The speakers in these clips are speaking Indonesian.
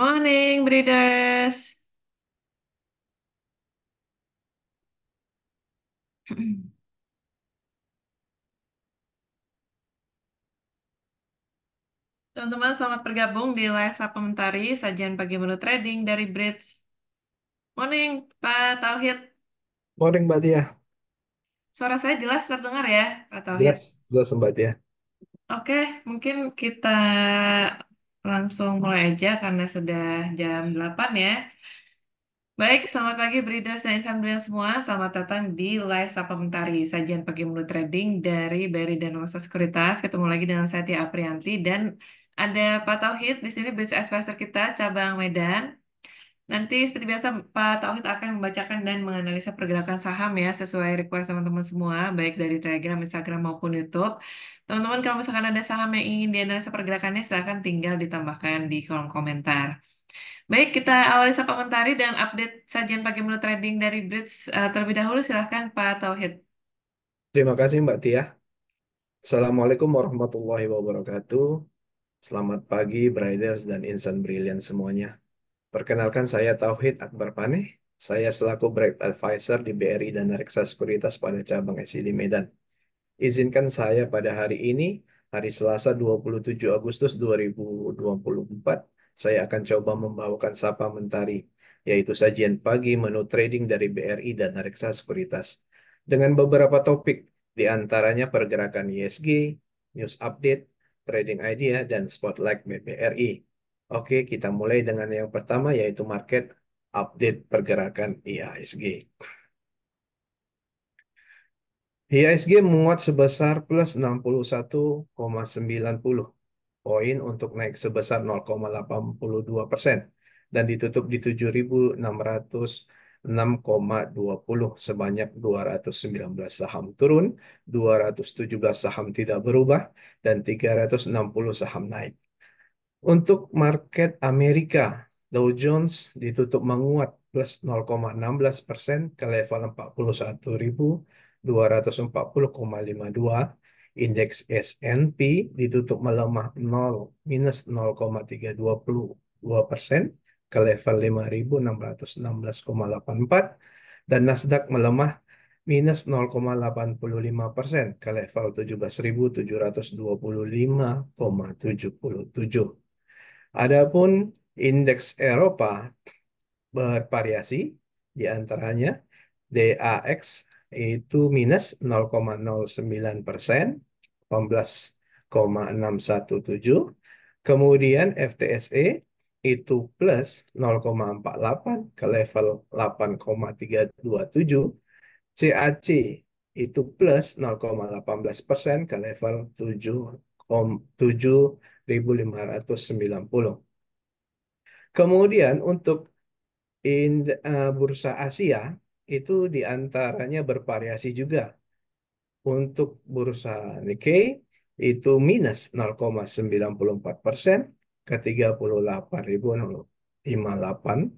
Morning, breeders. Teman-teman, selamat bergabung di live supplementary sajian pagi menu trading dari Brits. Morning, Pak Tauhid. Morning Mbak Tia, Suara saya jelas terdengar ya, Pak Tauhid. jelas, jelas Mbak Tia. Oke, mungkin kita langsung mulai aja karena sudah jam 8 ya. Baik, selamat pagi breeders dan insan breeders semua. Selamat datang di live supplementary sajian pagi menu trading dari BRI dan Nusa Sekuritas. Ketemu lagi dengan saya Tia Aprianti dan ada Pak Tauhid di sini Business Advisor kita cabang Medan. Nanti seperti biasa Pak Tauhid akan membacakan dan menganalisa pergerakan saham ya sesuai request teman-teman semua baik dari Telegram, Instagram maupun YouTube. Teman-teman kalau misalkan ada saham yang ingin dianalisa pergerakannya silahkan tinggal ditambahkan di kolom komentar. Baik, kita awali supplementary dan update sajian pagi menu trading dari Brits. Terlebih dahulu silahkan Pak Tauhid. Terima kasih Mbak Tia. Assalamualaikum warahmatullahi wabarakatuh. Selamat pagi, Briders dan Insan Brilliant semuanya. Perkenalkan saya Tauhid Akbar Paneh. Saya selaku Brand Advisor di BRI dan Reksa Sekuritas pada cabang SID Medan. Izinkan saya pada hari ini, hari Selasa 27 Agustus 2024, saya akan coba membawakan Sapa Mentari, yaitu sajian pagi menu trading dari BRI dan Reksa Sekuritas. Dengan beberapa topik, di antaranya pergerakan ISG, news update, trading idea, dan spotlight BRI. Oke, kita mulai dengan yang pertama, yaitu market update pergerakan IHSG. IHSG menguat sebesar plus 61,90 poin untuk naik sebesar 0,82% dan ditutup di 7.606,20 sebanyak 219 saham turun, 217 saham tidak berubah, dan 360 saham naik. Untuk market Amerika, Dow Jones ditutup menguat plus 0,16% ke level 41.240,52. Indeks S&P ditutup melemah 0 minus 0,322% ke level 5.616,84 dan Nasdaq melemah minus 0,85% ke level 17.725,77. Adapun indeks Eropa bervariasi, di antaranya DAX itu minus 0,09%, 18,617. Kemudian FTSE itu plus 0,48 ke level 8,327. CAC itu plus 0,18% ke level 7.590. Kemudian untuk bursa Asia itu diantaranya bervariasi juga. Untuk bursa Nikkei itu minus 0,94% ke 38.058.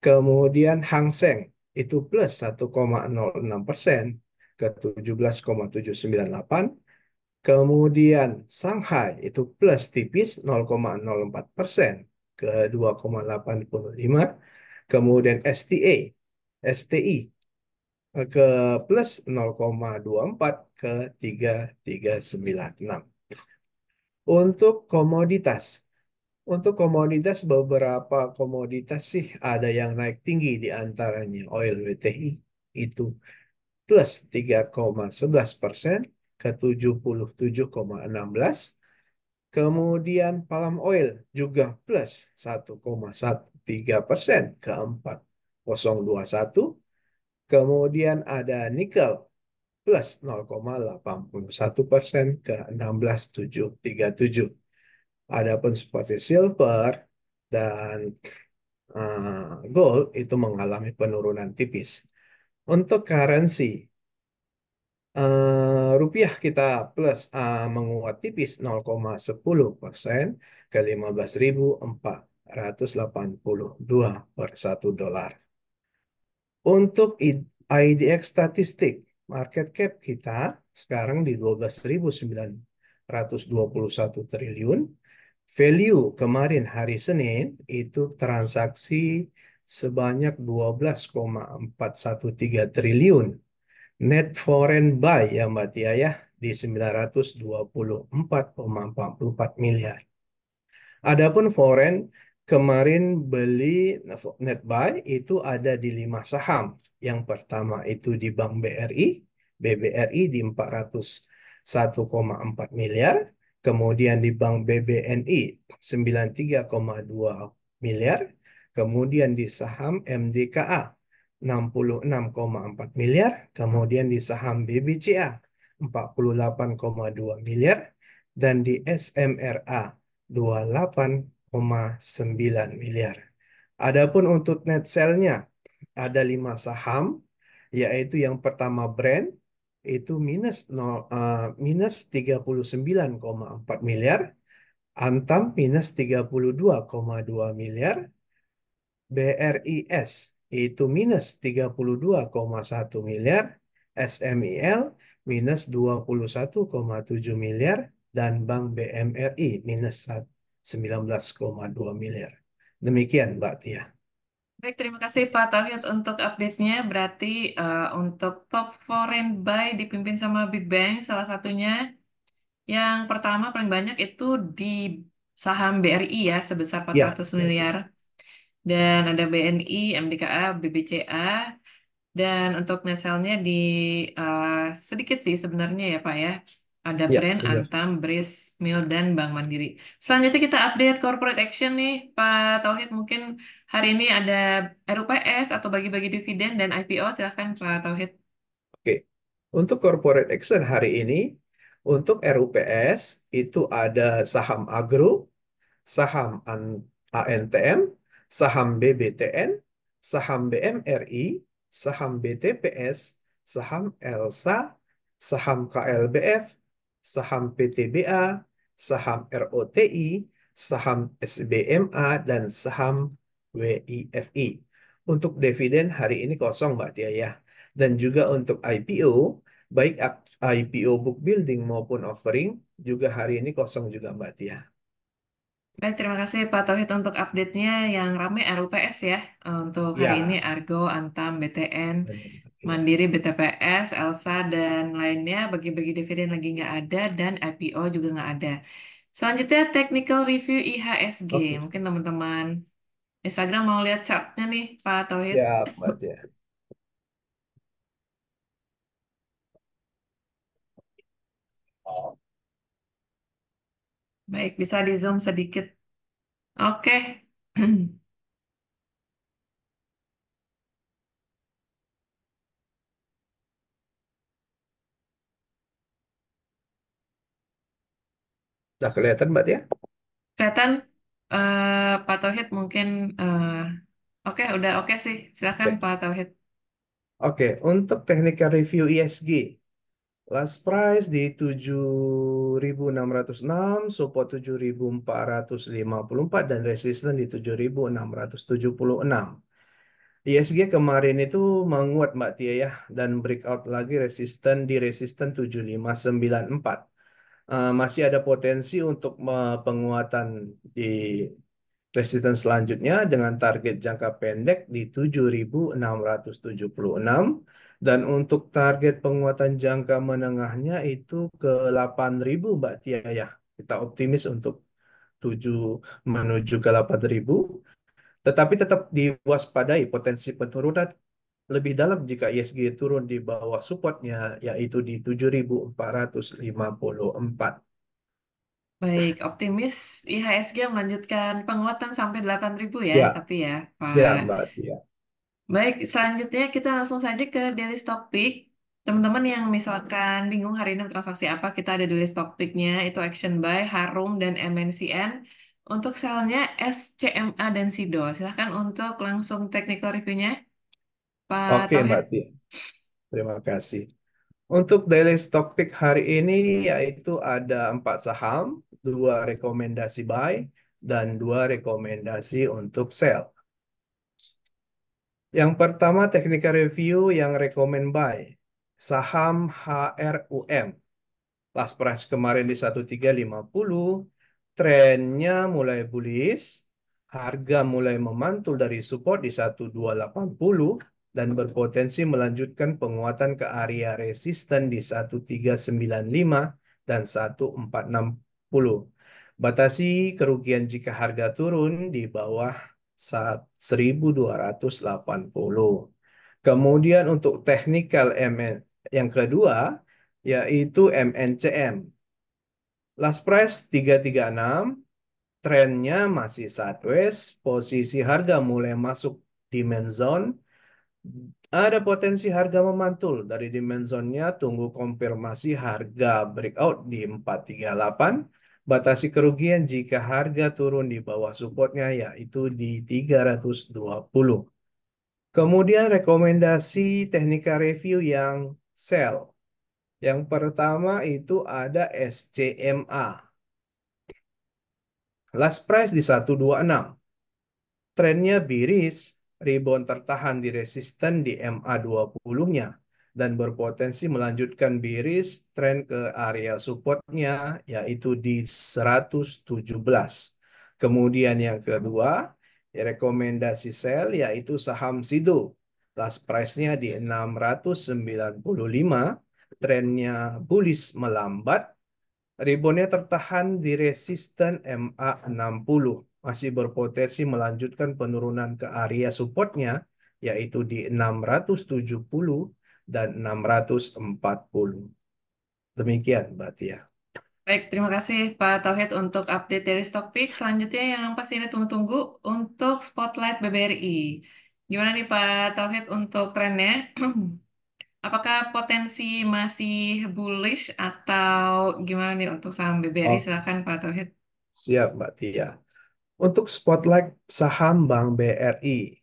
Kemudian Hang Seng itu plus 1,06% ke 17,798. Kemudian Shanghai itu plus tipis 0,04% ke 2,85. Kemudian STI ke plus 0,24 ke 3,396. Untuk komoditas beberapa komoditas sih ada yang naik tinggi di antaranya oil WTI itu plus 3,11% ke 77,16. Kemudian palm oil juga plus 1,13% ke 4,021. Kemudian ada nikel plus 0,81% ke 16,737. Adapun seperti silver dan gold itu mengalami penurunan tipis. Untuk currency, rupiah kita plus menguat tipis 0,10% ke 15.482 per $1. Untuk IDX statistik, market cap kita sekarang di 12.921 triliun, Value kemarin hari Senin itu transaksi sebanyak 12,413 triliun. Net foreign buy ya Mbak Tia ya di 924,44 miliar. Adapun foreign kemarin beli net buy itu ada di 5 saham. Yang pertama itu di Bank BRI, BBRI di 401,4 miliar, kemudian di Bank BBNI 93,2 miliar, kemudian di saham MDKA 66,4 miliar, kemudian di saham BBCA 48,2 miliar, dan di SMRA 28,9 miliar. Adapun untuk net sale-nya ada 5 saham, yaitu yang pertama Brand itu minus 39,4 miliar, Antam minus 32,2 miliar, BRIS itu minus 32,1 miliar, SMIL minus 21,7 miliar, dan Bank BMRI minus 19,2 miliar. Demikian, Mbak Tia. Baik, terima kasih Pak Tauhid untuk update-nya. Berarti untuk top foreign buy dipimpin sama Big Bang, salah satunya yang pertama paling banyak itu di saham BRI ya, sebesar Ya, 400 BRI. miliar. Dan ada BNI, MDKA, BBCA. Dan untuk net sale-nya di eh, sedikit sih sebenarnya ya Pak ya. Ada Ya, Brand, benar. Antam, BRIS, MIL, dan Bank Mandiri. Selanjutnya kita update corporate action nih Pak Tauhid. Mungkin hari ini ada RUPS atau bagi-bagi dividen dan IPO. Silahkan Pak Tauhid. Oke. Untuk corporate action hari ini, untuk RUPS itu ada saham Agro, saham ANTM, saham BBTN, saham BMRI, saham BTPS, saham ELSA, saham KLBF, saham PTBA, saham ROTI, saham SBMA, dan saham WIFI. Untuk dividen hari ini kosong Mbak Tia ya. Dan juga untuk IPO, baik IPO book building maupun offering, juga hari ini kosong juga Mbak Tia. Baik, terima kasih Pak Tauhid untuk update-nya yang ramai RUPS ya. Untuk hari ini Ya, Argo, Antam, BTN, benar. Ya. Mandiri, BTPS, Elsa, dan lainnya bagi-bagi dividen lagi nggak ada dan IPO juga nggak ada. Selanjutnya technical review IHSG. Oke, Mungkin teman-teman Instagram mau lihat chartnya nih Pak Tauhid. siap Mbak Tia. Baik, bisa di zoom sedikit. Oke. Sudah kelihatan Mbak Tia? Kelihatan Pak Tauhid mungkin oke udah oke sih. Silakan Baik. Pak Tauhid. Oke, untuk technical review ISG, last price di 7.606, support 7.454, dan resistance di 7.676. ISG kemarin itu menguat Mbak Tia ya, dan breakout lagi resisten 7594. Masih ada potensi untuk penguatan di resistance selanjutnya dengan target jangka pendek di 7.676, dan untuk target penguatan jangka menengahnya itu ke 8.000 Mbak Tia ya. Kita optimis untuk 7 menuju ke 8.000, tetapi tetap diwaspadai potensi penurunan lebih dalam jika ISG turun di bawah supportnya, yaitu di 7.454. Baik, optimis IHSG melanjutkan penguatan sampai 8.000 ya, Ya, tapi ya, Pak. siap Mbak Tia. Baik, selanjutnya kita langsung saja ke daily stock pick. Teman-teman yang misalkan bingung hari ini transaksi apa, kita ada daily stock pick-nya, itu Action Buy, Harum, dan MNCN. Untuk selnya SCMA dan SIDO. Silahkan untuk langsung technical review-nya, Pak Oke Tauhid. Mbak Tia, terima kasih. Untuk daily stock pick hari ini yaitu ada 4 saham, 2 rekomendasi buy, dan 2 rekomendasi untuk sell. Yang pertama technical review yang rekomen buy, saham HRUM. Last price kemarin di 1350, trennya mulai bullish, harga mulai memantul dari support di 1280 dan berpotensi melanjutkan penguatan ke area resisten di 1395 dan 1460. Batasi kerugian jika harga turun di bawah 1280. Kemudian untuk technical MN yang kedua yaitu MNCM. Last price 336, trennya masih sideways, posisi harga mulai masuk demand zone. Ada potensi harga memantul dari demand zone-nya, tunggu konfirmasi harga breakout di 438. Batasi kerugian jika harga turun di bawah supportnya yaitu di 320. Kemudian rekomendasi teknika review yang sell. Yang pertama itu ada SCMA. Last price di 126. Trennya bearish, rebound tertahan di resisten di MA20-nya dan berpotensi melanjutkan bearish tren ke area supportnya yaitu di 117. Kemudian yang kedua, rekomendasi sell yaitu saham Sido. Last price-nya di 695, trennya bullish melambat. Reboundnya tertahan di resisten MA60, masih berpotensi melanjutkan penurunan ke area supportnya, yaitu di 670 dan 640. Demikian, Mbak Tia. Baik, terima kasih Pak Tauhid untuk update dari topik. Selanjutnya yang pasti ini tunggu-tunggu untuk Spotlight BBRI. Gimana nih Pak Tauhid untuk trennya? Apakah potensi masih bullish atau gimana nih untuk saham BBRI? Oh, Silakan Pak Tauhid. siap, Mbak Tia. Untuk spotlight saham Bank BRI,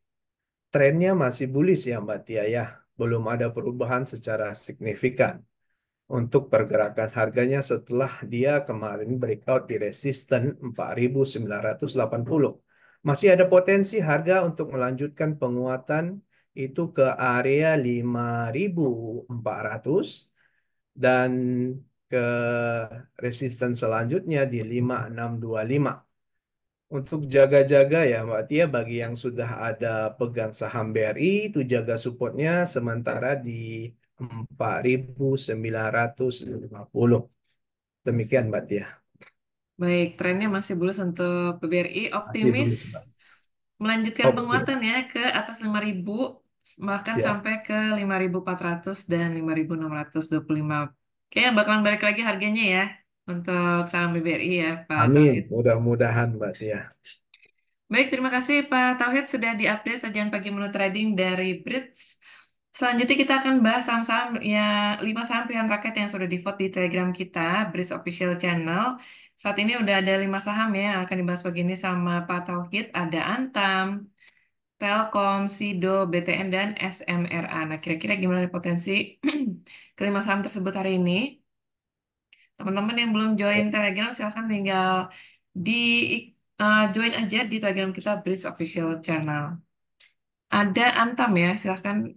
trennya masih bullish ya, Mbak Tia ya. Belum ada perubahan secara signifikan untuk pergerakan harganya setelah dia kemarin breakout di resisten 4.980. Masih ada potensi harga untuk melanjutkan penguatan itu ke area 5.400 dan ke resisten selanjutnya di 5.625. Untuk jaga-jaga ya Mbak Tia, bagi yang sudah ada pegang saham BRI itu jaga supportnya sementara di 4.950. Demikian Mbak Tia. Baik, trennya masih bullish untuk BBRI. Masih Optimis belum Mbak. melanjutkan Oke, penguatan ya ke atas 5.000 bahkan siap. sampai ke 5.400 dan 5.625. Kayaknya bakalan balik lagi harganya ya untuk saham BBRI ya Pak Amin. Tauhid. Mudah-mudahan Mbak Tia. Baik, terima kasih Pak Tauhid sudah diupdate sajian pagi menu trading dari Brits. Selanjutnya kita akan bahas saham-saham yang 5 saham pilihan rakyat yang sudah di-vote di Telegram kita, Brits Official Channel. Saat ini udah ada 5 saham ya yang akan dibahas pagi ini sama Pak Tauhid. Ada Antam, Telkom, Sido, BTN, dan SMRA. Nah, kira-kira gimana nih potensi kelima saham tersebut hari ini? Teman-teman yang belum join Telegram, silahkan tinggal di join aja di Telegram kita, Bridge Official Channel. Ada Antam ya, silahkan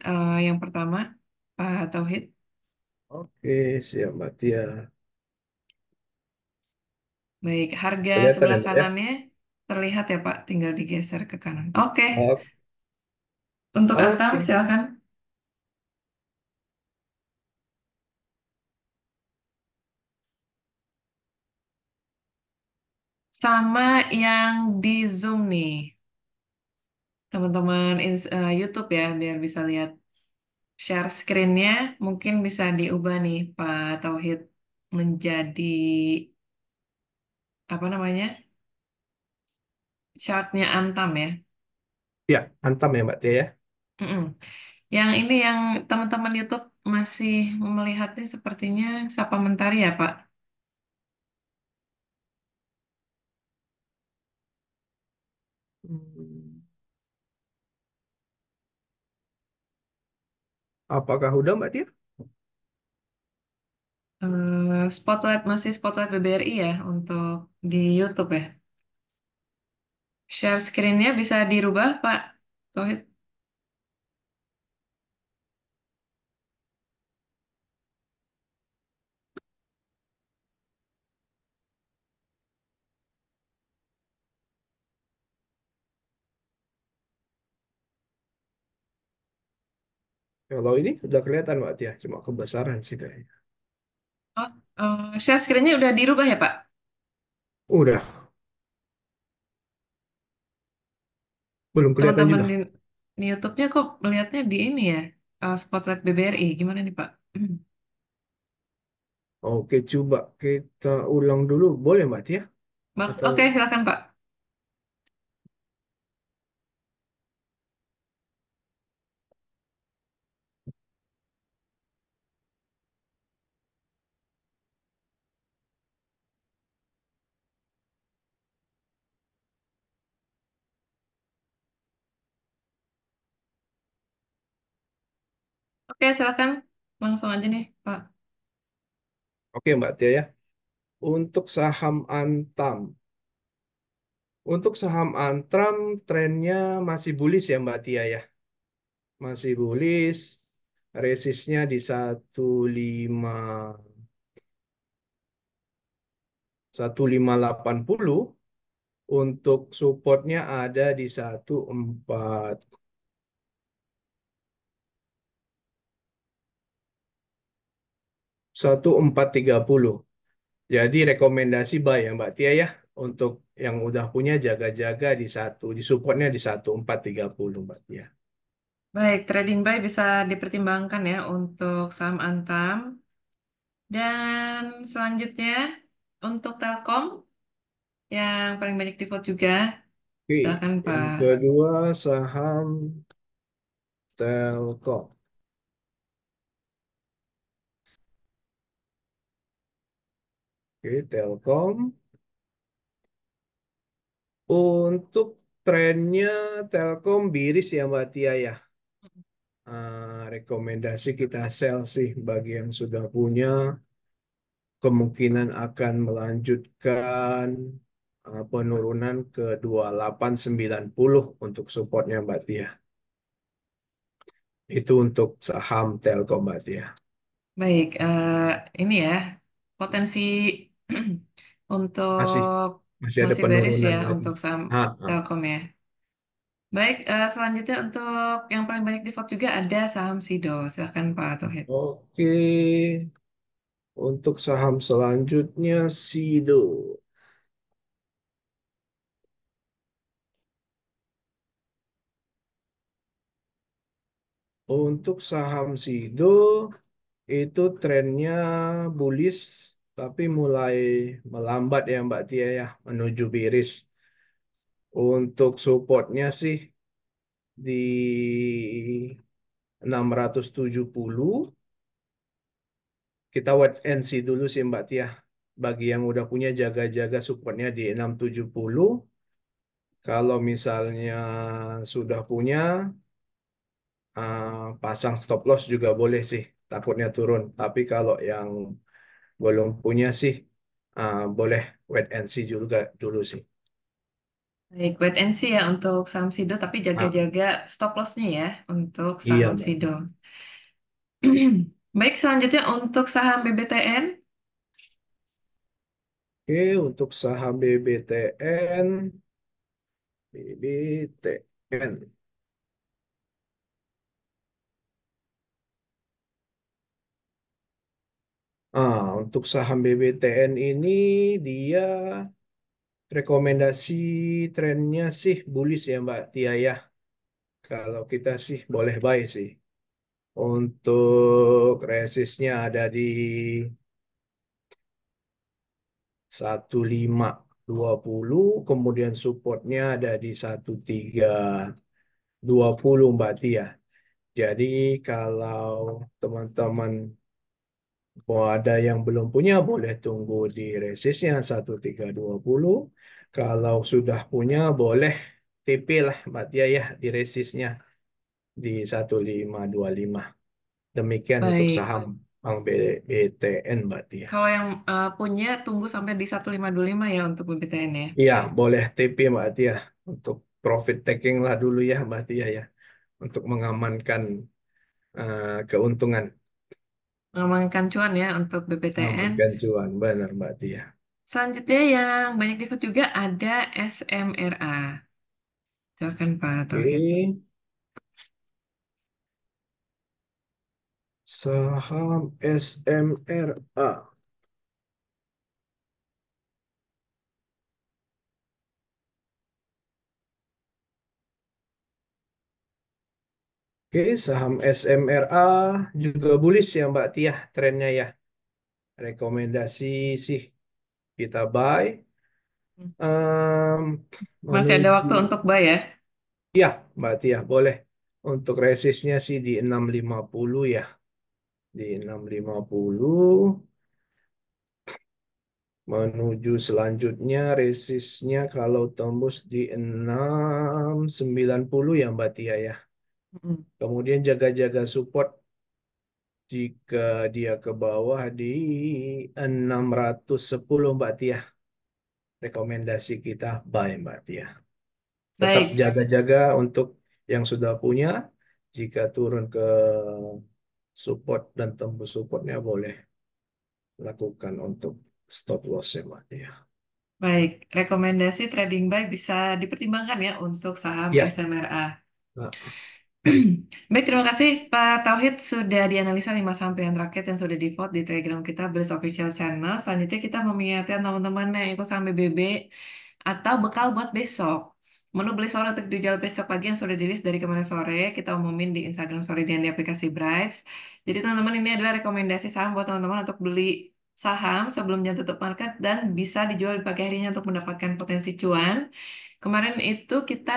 yang pertama, Pak Tauhid. Oke, siap Mbak Tia. Baik, harga Kelihatan ya sebelah Mbak ya? kanannya terlihat ya Pak, tinggal digeser ke kanan. Oke, Oke. untuk Antam Oke. silahkan. Sama yang di Zoom nih. Teman-teman YouTube ya biar bisa lihat share screen-nya mungkin bisa diubah nih Pak Tauhid menjadi apa namanya chartnya Antam ya. Ya, Antam ya Mbak Tia ya. Mm-mm. Yang ini yang teman-teman YouTube masih melihatnya sepertinya Sapa Mentari ya Pak. Hmm. Apakah udah Mbak Tia? Spotlight masih Spotlight BBRI ya untuk di YouTube ya. Share screen-nya bisa dirubah Pak Tauhid. Kalau ini udah kelihatan Mbak Tia, cuma kebesaran sih kayaknya. Oh, share screen-nya udah dirubah ya, Pak? Udah, belum kelihatan Teman-teman juga. di YouTube-nya kok melihatnya di ini ya, Spotlight BBRI. Gimana nih, Pak? Oke, coba kita ulang dulu. Boleh Mbak Tia? Bang, Atau oke, silakan, Pak. Oke, silakan. Langsung aja nih, Pak. oke Mbak Tia ya. Untuk saham Antam. Untuk saham Antram trennya masih bullish ya Mbak Tia ya. Masih bullish. Resistnya di 1580. Untuk supportnya ada di 1430. Jadi rekomendasi buy ya Mbak Tia ya. Untuk yang udah punya jaga-jaga di supportnya di 1430 Mbak Tia. Baik, trading buy bisa dipertimbangkan ya untuk saham Antam. Dan selanjutnya untuk Telkom yang paling banyak di vote juga. Oke, Silakan yang Pak. kedua saham Telkom. Oke, Telkom. Untuk trennya Telkom biris ya Mbak Tia ya. Rekomendasi kita sell sih bagi yang sudah punya kemungkinan akan melanjutkan penurunan ke 2890 untuk supportnya Mbak Tia. Itu untuk saham Telkom Mbak Tia. Baik, ini ya potensi Masih untuk masih ada masih bearish penurunan ya lagi. untuk saham Ah, ah. Telkom ya. Baik, selanjutnya untuk yang paling banyak di vote juga ada saham Sido. Silakan Pak Tauhid. Oke, untuk saham selanjutnya Sido. Untuk saham Sido itu trennya bullish tapi mulai melambat ya Mbak Tia ya menuju bearish. Untuk supportnya sih di 670. Kita wait and see dulu sih Mbak Tia. Bagi yang udah punya jaga-jaga supportnya di 670. Kalau misalnya sudah punya eh, pasang stop loss juga boleh sih. Takutnya turun. Tapi kalau yang belum punya sih boleh wait and see juga dulu sih. Baik, wait and see ya untuk saham Sido, tapi Ah, jaga-jaga stop loss-nya ya untuk iya saham Mbak Sido. Tia. Baik, selanjutnya untuk saham BBTN. Oke, untuk saham BBTN, BBTN. Untuk saham BBTN ini dia rekomendasi trennya sih bullish ya Mbak Tia ya. Kalau kita sih boleh buy sih. Untuk resistnya ada di 1520, kemudian supportnya ada di 1320 Mbak Tia. Jadi kalau teman-teman mau ada yang belum punya boleh tunggu di resistnya 1320. Kalau sudah punya boleh TP lah Mbak Tia ya di resistnya di 1525. Demikian untuk Baik, saham Bank BTN Mbak Tia. kalau yang punya tunggu sampai di 1525 ya untuk BBTN ya. Iya, boleh TP Mbak Tia untuk profit taking lah dulu ya Mbak Tia ya untuk mengamankan keuntungan, Mengamankan cuan ya untuk BBTN. mengamankan cuan. Benar Mbak Tia. Selanjutnya yang banyak di vote juga ada SMRA. Silakan Pak Tauhid. Oke, Saham SMRA. Oke, saham SMRA juga bullish ya Mbak Tia trennya ya. Rekomendasi sih kita buy. Em, Masih ada menuju, waktu untuk buy ya. ya Mbak Tia boleh. Untuk resistnya sih di 650 ya. Di 650 menuju selanjutnya resistnya kalau tembus di 690 ya Mbak Tia ya. Mm. Kemudian jaga-jaga support jika dia ke bawah di 610 Mbak Tia. Rekomendasi kita buy Mbak Tia. Tetap Baik, jaga-jaga untuk yang sudah punya. Jika turun ke support dan tembus supportnya boleh lakukan untuk stop loss ya Mbak Tia. baik. Rekomendasi trading buy bisa dipertimbangkan ya untuk saham Ya, SMRA. nah, Baik, terima kasih Pak Tauhid sudah dianalisa 5 saham pilihan rakyat yang sudah di-vote di Telegram kita Bers Official Channel. Selanjutnya kita mau mengingatkan teman-teman yang ikut saham BBB atau bekal buat besok. Menu beli sore untuk dijual besok pagi yang sudah di-list dari kemarin sore, kita umumin di Instagram Story dan di aplikasi Brights. Jadi teman-teman ini adalah rekomendasi saham buat teman-teman untuk beli saham sebelum jam tutup market dan bisa dijual di pagi harinya untuk mendapatkan potensi cuan. Kemarin itu kita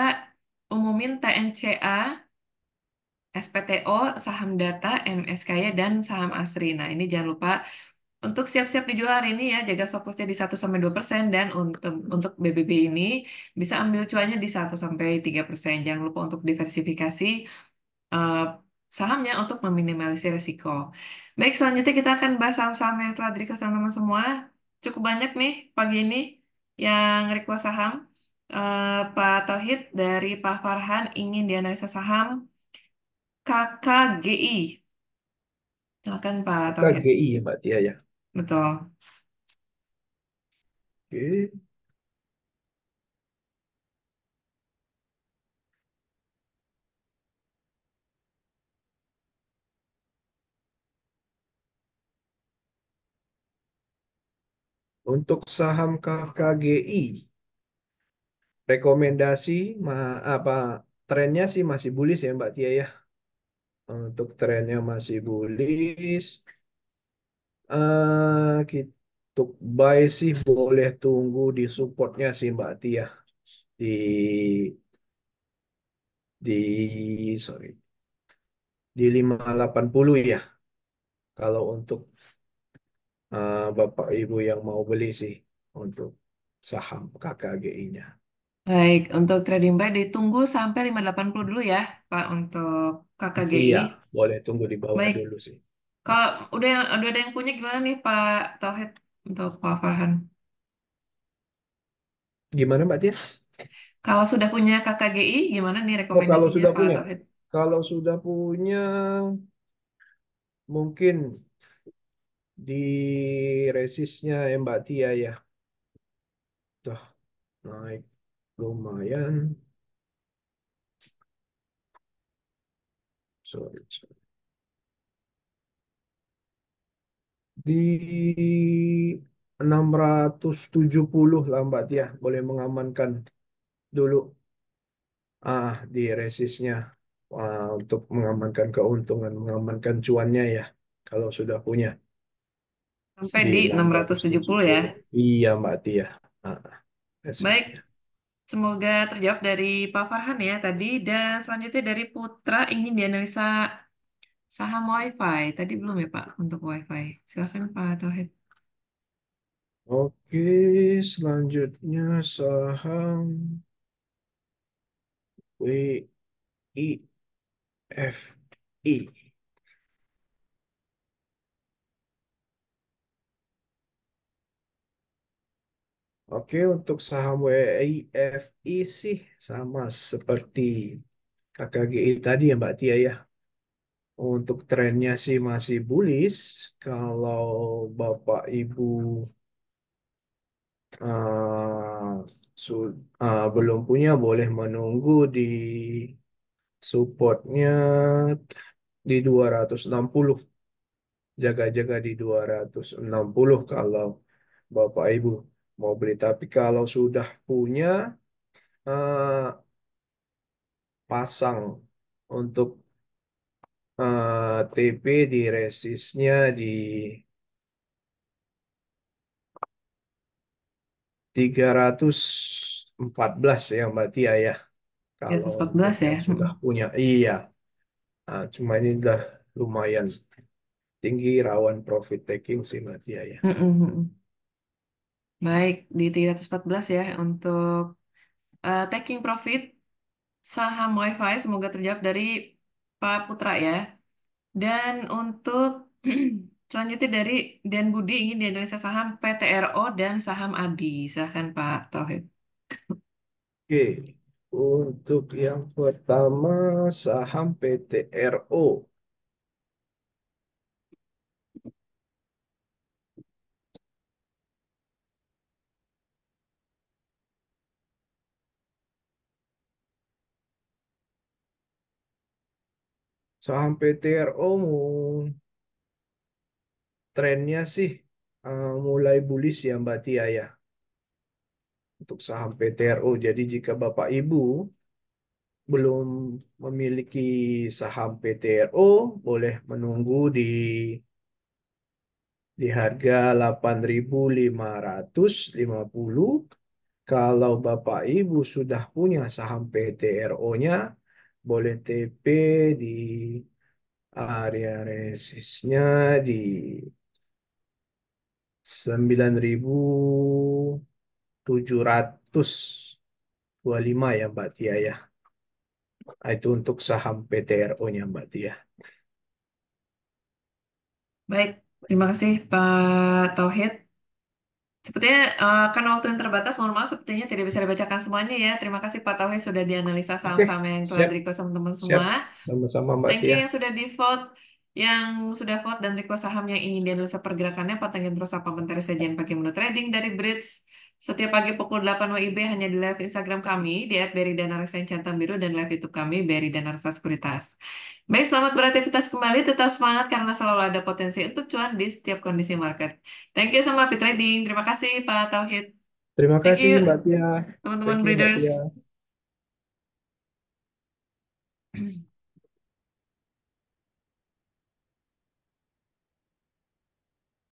umumin TNCA, SPTO, saham data, MSKY, dan saham ASRI. Nah, ini jangan lupa untuk siap-siap dijual hari ini ya, jaga stop lossnya di 1-2% dan untuk BBB ini bisa ambil cuannya di 1-3%. Jangan lupa untuk diversifikasi eh, sahamnya untuk meminimalisir risiko. Baik, selanjutnya kita akan bahas saham-saham yang telah di-request teman-teman semua. Cukup banyak nih pagi ini yang request saham. Pak Tauhid dari Pak Farhan ingin dianalisa saham KKGI. Silakan Pak Tauhid. KGI ya Mbak Tia ya. Betul. Oke. Untuk saham KKGI, rekomendasi apa trennya sih masih bullish ya Mbak Tia ya. Untuk trennya masih bullish. Kita untuk buy sih boleh tunggu di supportnya sih Mbak Tia di sorry di 580 ya. Kalau untuk Bapak Ibu yang mau beli sih untuk saham KKGI-nya. Baik, untuk trading buy ditunggu sampai 580 dulu ya, Pak, untuk KKGI. Iya, boleh tunggu di bawah Baik, dulu sih. Nah, kalau udah ada yang punya gimana nih Pak Tauhid untuk Pak Farhan? gimana Mbak Tia? Kalau sudah punya KKGI, gimana nih Oh, kalau rekomendasinya sudah Pak punya, Tauhid? kalau sudah punya mungkin di resistnya ya Mbak Tia ya, udah naik lumayan. Sorry, sorry. Di 670 lah Mbak Tia, boleh mengamankan dulu di resistnya. Untuk mengamankan keuntungan, mengamankan cuannya ya, kalau sudah punya Sampai di di enam ratus 670 tujuh ya. puluh. Iya Mbak Tia, ah, Baik, resistnya. semoga terjawab dari Pak Farhan ya tadi. Dan selanjutnya dari Putra ingin dianalisa saham WiFi. Tadi belum ya Pak untuk WiFi. Silakan Pak Tauhid. Oke, selanjutnya saham WIFI. Oke, untuk saham WIFI sih sama seperti KKGI tadi ya Mbak Tia ya. Untuk trennya sih masih bullish. Kalau Bapak Ibu belum punya, boleh menunggu di supportnya di 260. jaga-jaga di 260 kalau Bapak Ibu mau beli. Tapi kalau sudah punya pasang untuk TP di resistnya di 314 ya Mbak Tia ya. Kalau untuk 314 ya. yang sudah punya, iya. Nah, cuma ini udah lumayan tinggi rawan profit taking sih Mbak Tia ya. Mm-mm. Baik, di 314 ya untuk taking profit saham WiFi semoga terjawab dari Pak Putra ya. Dan untuk selanjutnya dari Dan Budi ingin dianalisa saham PTRO dan saham ADI. Silahkan Pak Tauhid. Oke, untuk yang pertama saham PTRO. Saham PTRO trennya sih mulai bullish ya Mbak Tia ya untuk saham PTRO. Jadi jika Bapak Ibu belum memiliki saham PTRO, boleh menunggu di harga 8.550. Kalau Bapak Ibu sudah punya saham PTRO-nya, boleh TP di area resistnya di 9.725 ya Mbak Tia ya. Nah, itu untuk saham PTRO-nya Mbak Tia. Baik, terima kasih Pak Tauhid. Sepertinya karena waktu yang terbatas, mohon maaf sepertinya tidak bisa dibacakan semuanya ya. Terima kasih Pak Tauhid sudah dianalisa Oke, saham-saham yang telah siap, di-request teman-teman siap. semua. Sama-sama Mbak Thank you Tia. yang sudah di-vote, yang sudah vote dan request saham yang ingin dianalisa pergerakannya. Pantengin terus apa menteri sajian pagi menu trading dari Bridge. Setiap pagi pukul 8 WIB hanya di live Instagram kami di @berrydanarsa yang centang biru dan live YouTube kami Berry Danarsa Sekuritas. Baik, selamat beraktivitas kembali. Tetap semangat karena selalu ada potensi untuk cuan di setiap kondisi market. Thank you sama Happy Trading. Terima kasih Pak Tauhid. Terima Thank kasih you Mbak Tia. teman-teman Thank you Mbak breeders. Tia.